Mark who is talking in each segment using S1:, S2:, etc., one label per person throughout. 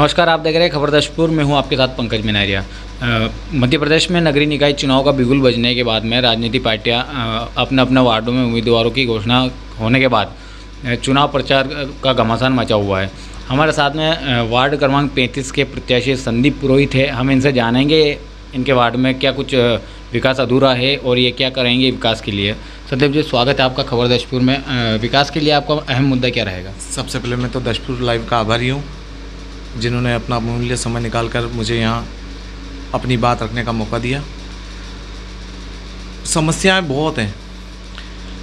S1: नमस्कार, आप देख रहे हैं खबर दशपुर में हूं आपके साथ पंकज मिनारिया। मध्य प्रदेश में नगरीय निकाय चुनाव का बिगुल बजने के बाद में राजनीतिक पार्टियां अपने अपने वार्डों में उम्मीदवारों की घोषणा होने के बाद चुनाव प्रचार का घमासान मचा हुआ है। हमारे साथ में वार्ड क्रमांक 35 के प्रत्याशी संदीप पुरोहित है। हम इनसे जानेंगे इनके वार्ड में क्या कुछ विकास अधूरा है और ये क्या करेंगे विकास के लिए। संदीप जी, स्वागत है आपका खबर दशपुर में। विकास के लिए आपका अहम मुद्दा क्या रहेगा?
S2: सबसे पहले मैं तो दशपुर लाइव का आभारी हूँ, जिन्होंने अपना अमूल्य समय निकालकर मुझे यहाँ अपनी बात रखने का मौका दिया। समस्याएं बहुत हैं।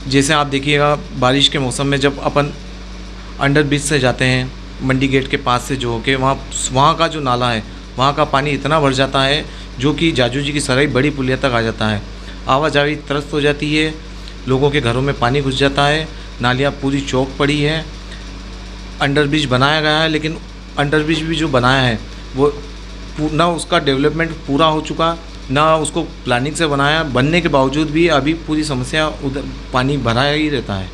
S2: जैसे आप देखिएगा, बारिश के मौसम में जब अपन अंडर ब्रिज से जाते हैं, मंडी गेट के पास से जो होके वहाँ का जो नाला है, वहाँ का पानी इतना भर जाता है जो कि जाजू जी की सराई बड़ी पुलिया तक आ जाता है। आवाजाही त्रस्त हो जाती है, लोगों के घरों में पानी घुस जाता है, नालियाँ पूरी चौक पड़ी है। अंडर ब्रिज बनाया गया है, लेकिन अंडर ब्रिज भी जो बनाया है वो ना उसका डेवलपमेंट पूरा हो चुका, ना उसको प्लानिंग से बनाया। बनने के बावजूद भी अभी पूरी समस्या उधर पानी भरा ही रहता है।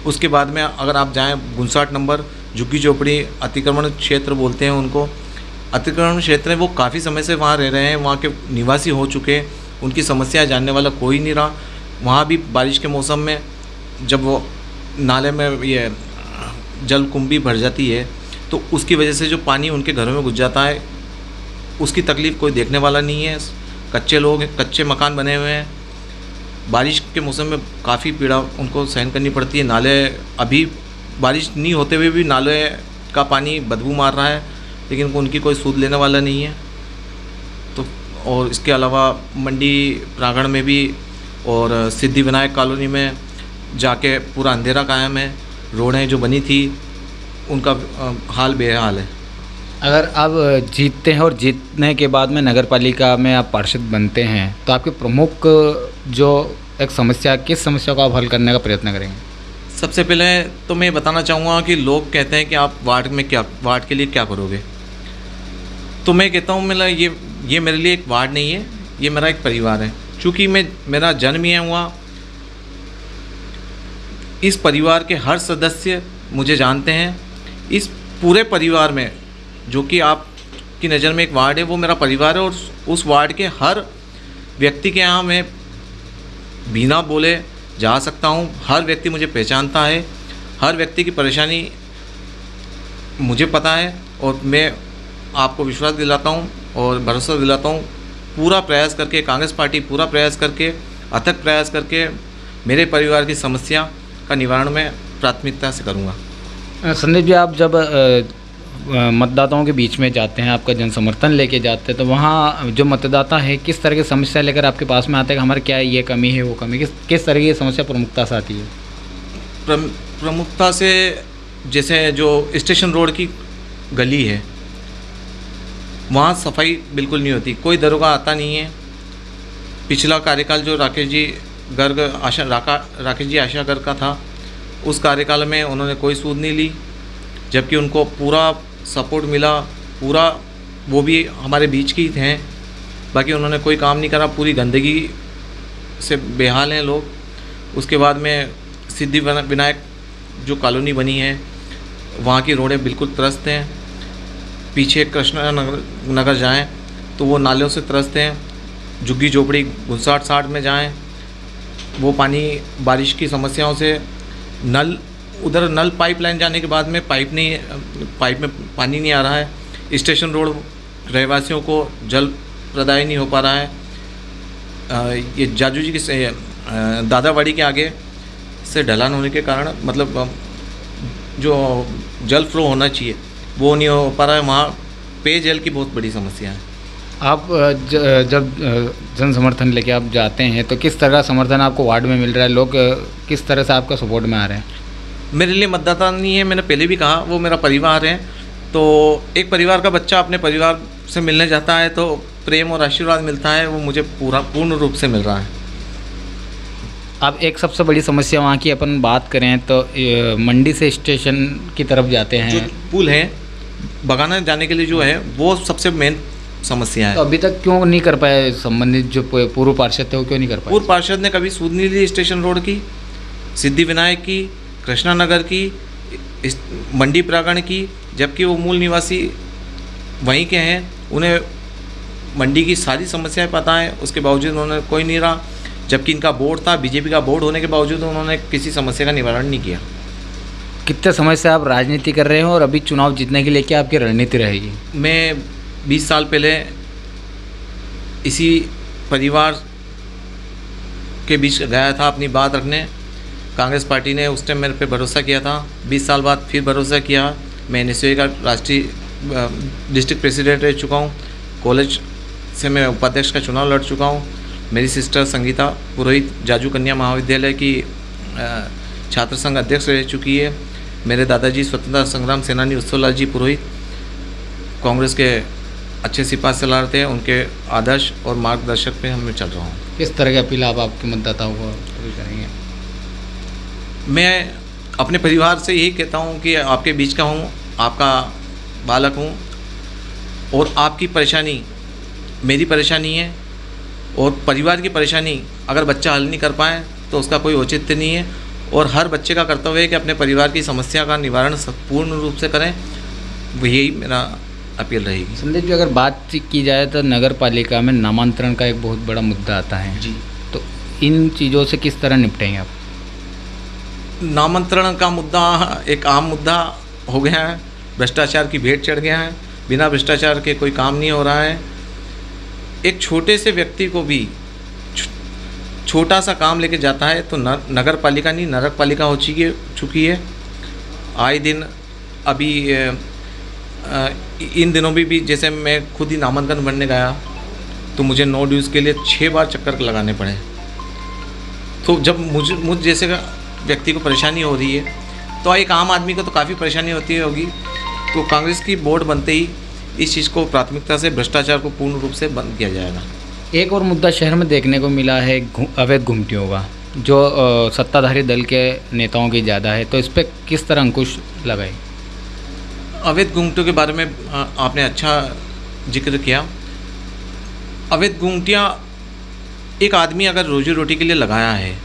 S2: उसके बाद में अगर आप जाएं 59 नंबर झुग्गी झोपड़ी अतिक्रमण क्षेत्र बोलते हैं उनको, अतिक्रमण क्षेत्र है, वो काफ़ी समय से वहाँ रह रहे हैं, वहाँ के निवासी हो चुके, उनकी समस्या जानने वाला कोई नहीं रहा। वहाँ भी बारिश के मौसम में जब वो नाले में ये जल कुंभी भर जाती है तो उसकी वजह से जो पानी उनके घरों में घुस जाता है, उसकी तकलीफ़ कोई देखने वाला नहीं है। कच्चे लोग, कच्चे मकान बने हुए हैं, बारिश के मौसम में काफ़ी पीड़ा उनको सहन करनी पड़ती है। नाले अभी बारिश नहीं होते हुए भी नाले का पानी बदबू मार रहा है, लेकिन उनकी कोई सूद लेने वाला नहीं है। तो और इसके अलावा मंडी प्रांगण में भी और सिद्धि विनायक कॉलोनी में जाके पूरा अंधेरा कायम है। रोडें जो बनी थी उनका हाल बेहाल है।
S1: अगर आप जीतते हैं और जीतने के बाद में नगर पालिका में आप पार्षद बनते हैं तो आपकी प्रमुख जो एक समस्या, किस समस्या को आप हल करने का प्रयत्न करेंगे?
S2: सबसे पहले तो मैं बताना चाहूँगा कि लोग कहते हैं कि आप वार्ड के लिए क्या करोगे, तो मैं कहता हूँ ये मेरे लिए एक वार्ड नहीं है, ये मेरा एक परिवार है। चूँकि मेरा जन्म ही हुआ, इस परिवार के हर सदस्य मुझे जानते हैं। इस पूरे परिवार में जो कि आपकी नज़र में एक वार्ड है, वो मेरा परिवार है, और उस वार्ड के हर व्यक्ति के यहाँ मैं बिना बोले जा सकता हूँ। हर व्यक्ति मुझे पहचानता है, हर व्यक्ति की परेशानी मुझे पता है, और मैं आपको विश्वास दिलाता हूँ और भरोसा दिलाता हूँ, पूरा प्रयास करके, कांग्रेस पार्टी पूरा प्रयास करके, अथक प्रयास करके मेरे परिवार की समस्या का निवारण मैं प्राथमिकता से करूँगा।
S1: संदीप जी, आप जब मतदाताओं के बीच में जाते हैं, आपका जन समर्थन लेके जाते हैं, तो वहाँ जो मतदाता है किस तरह की समस्या लेकर आपके पास में आते हैं? हमारे क्या ये कमी है, वो कमी, किस तरह की समस्या प्रमुखता से आती है?
S2: प्रमुखता से जैसे जो स्टेशन रोड की गली है, वहाँ सफाई बिल्कुल नहीं होती, कोई दरोगा आता नहीं है। पिछला कार्यकाल जो राकेश जी आशा गर्ग का था, उस कार्यकाल में उन्होंने कोई सूद नहीं ली, जबकि उनको पूरा सपोर्ट मिला, पूरा, वो भी हमारे बीच की हैं। बाकी उन्होंने कोई काम नहीं करा, पूरी गंदगी से बेहाल हैं लोग। उसके बाद में सिद्धि विनायक जो कॉलोनी बनी है, वहाँ की रोडें बिल्कुल त्रस्त हैं। पीछे कृष्णा नगर जाएं तो वो नालों से त्रस्त हैं। झुग्गी झोपड़ी 59-60 में जाएं, वो पानी बारिश की समस्याओं से, उधर नल पाइपलाइन जाने के बाद में पाइप में पानी नहीं आ रहा है। स्टेशन रोड रहवासियों को जल प्रदाय नहीं हो पा रहा है। ये जाजू जी की दादावाड़ी के आगे से ढलान होने के कारण, मतलब जो जल फ्लो होना चाहिए वो नहीं हो पा रहा है। वहाँ पेयजल की बहुत बड़ी समस्या है।
S1: आप जब जन समर्थन लेके आप जाते हैं तो किस तरह का समर्थन आपको वार्ड में मिल रहा है? लोग किस तरह से आपका सपोर्ट में आ रहे हैं?
S2: मेरे लिए मतदाता नहीं है, मैंने पहले भी कहा, वो मेरा परिवार है। तो एक परिवार का बच्चा अपने परिवार से मिलने जाता है तो प्रेम और आशीर्वाद मिलता है, वो मुझे पूर्ण रूप से मिल रहा है।
S1: अब एक सबसे बड़ी समस्या वहाँ की अपन बात करें तो मंडी से स्टेशन की तरफ जाते हैं,
S2: जो पुल है बगाना जाने के लिए जो है, वो सबसे मेन समस्या है।
S1: तो अभी तक क्यों नहीं कर पाए संबंधित जो पूर्व पार्षद थे, वो क्यों नहीं कर पाए?
S2: पूर्व पार्षद ने कभी सूद नहीं ली स्टेशन रोड की, सिद्धि विनायक की, कृष्णा नगर की, मंडी प्रांगण की, जबकि वो मूल निवासी वहीं के हैं, उन्हें मंडी की सारी समस्याएं पता है, उसके बावजूद उन्होंने कोई नहीं रहा। जबकि इनका बोर्ड था, बीजेपी का बोर्ड होने के बावजूद उन्होंने किसी समस्या का निवारण नहीं किया।
S1: कितने समय से आप राजनीति कर रहे हो और अभी चुनाव जीतने के लिए क्या आपकी रणनीति रहेगी?
S2: मैं 20 साल पहले इसी परिवार के बीच गया था अपनी बात रखने। कांग्रेस पार्टी ने उस टाइम मेरे पे भरोसा किया था। 20 साल बाद फिर भरोसा किया। मैं NSU का राष्ट्रीय डिस्ट्रिक्ट प्रेसिडेंट रह चुका हूँ। कॉलेज से मैं उपाध्यक्ष का चुनाव लड़ चुका हूँ। मेरी सिस्टर संगीता पुरोहित जाजू कन्या महाविद्यालय की छात्र संघ अध्यक्ष रह चुकी है। मेरे दादाजी स्वतंत्रता संग्राम सेनानी उत्सवलाल जी पुरोहित कांग्रेस के अच्छे सिपाही सलाह थे। उनके आदर्श और मार्गदर्शक पे मैं चल रहा हूँ।
S1: किस तरह की अपील आप आपके मतदाताओं को करेंगे?
S2: मैं अपने परिवार से यही कहता हूँ कि आपके बीच का हूँ, आपका बालक हूँ और आपकी परेशानी मेरी परेशानी है और परिवार की परेशानी अगर बच्चा हल नहीं कर पाए तो उसका कोई औचित्य नहीं है। और हर बच्चे का कर्तव्य है कि अपने परिवार की समस्या का निवारण पूर्ण रूप से करें। यही मेरा अपील रहेगी।
S1: संदीप जी, अगर बात की जाए तो नगर पालिका में नामांतरण का एक बहुत बड़ा मुद्दा आता है
S2: जी।
S1: तो इन चीज़ों से किस तरह निपटेंगे आप?
S2: नामांतरण का मुद्दा एक आम मुद्दा हो गया है। भ्रष्टाचार की भेंट चढ़ गया है। बिना भ्रष्टाचार के कोई काम नहीं हो रहा है। एक छोटे से व्यक्ति को भी छोटा सा काम लेके जाता है तो नगर पालिका नहीं नरक पालिका हो चुकी है। आए दिन अभी इन दिनों भी जैसे मैं खुद ही नामांकन भरने गया तो मुझे नो ड्यूज़ के लिए 6 बार चक्कर लगाने पड़े। तो जब मुझ जैसे का व्यक्ति को परेशानी हो रही है तो एक आम आदमी को तो काफ़ी परेशानी होती होगी। तो कांग्रेस की बोर्ड बनते ही इस चीज़ को प्राथमिकता से भ्रष्टाचार को पूर्ण रूप से बंद किया जाएगा।
S1: एक और मुद्दा शहर में देखने को मिला है अवैध घुमटियों का, जो सत्ताधारी दल के नेताओं की ज़्यादा है, तो इस पर किस तरह अंकुश लगाए?
S2: अवैध घुमटियों के बारे में आपने अच्छा जिक्र किया। अवैध घुमटियाँ एक आदमी अगर रोजी रोटी के लिए लगाया है,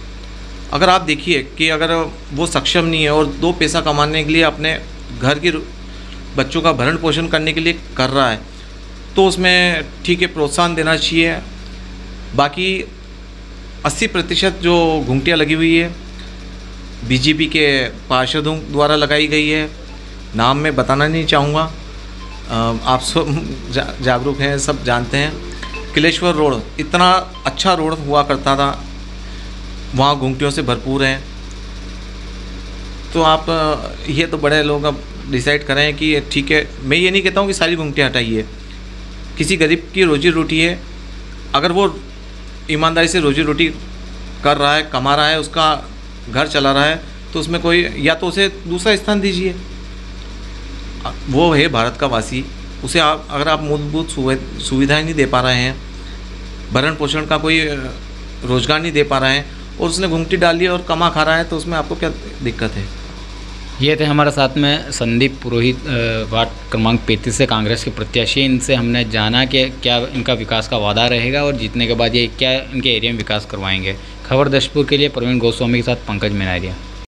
S2: अगर आप देखिए कि अगर वो सक्षम नहीं है और 2 पैसा कमाने के लिए अपने घर की बच्चों का भरण पोषण करने के लिए कर रहा है तो उसमें ठीक है प्रोत्साहन देना चाहिए। बाकी 80% जो घुमटियाँ लगी हुई है बीजेपी के पार्षदों द्वारा लगाई गई है। नाम मैं बताना नहीं चाहूँगा, आप सब जागरूक हैं, सब जानते हैं। किलेश्वर रोड इतना अच्छा रोड हुआ करता था, वहाँ घुमटियों से भरपूर हैं। तो आप ये तो बड़े लोग अब डिसाइड करें कि ठीक है। मैं ये नहीं कहता हूँ कि सारी घुमटियाँ हटाइए। किसी गरीब की रोजी रोटी है, अगर वो ईमानदारी से रोजी रोटी कर रहा है, कमा रहा है, उसका घर चला रहा है तो उसमें कोई या तो उसे दूसरा स्थान दीजिए। वो है भारत का वासी, उसे अगर आप मूलभूत सुविधाएं नहीं दे पा रहे हैं, भरण पोषण का कोई रोज़गार नहीं दे पा रहे हैं और उसने घुमटी डाली और कमा खा रहा है तो उसमें आपको क्या दिक्कत है?
S1: ये थे हमारे साथ में संदीप पुरोहित, वार्ड क्रमांक 35 से कांग्रेस के प्रत्याशी। इनसे हमने जाना कि क्या इनका विकास का वादा रहेगा और जीतने के बाद ये क्या इनके एरिया में विकास करवाएंगे। खबर दशपुर के लिए प्रवीण गोस्वामी के साथ पंकज मेनारिया।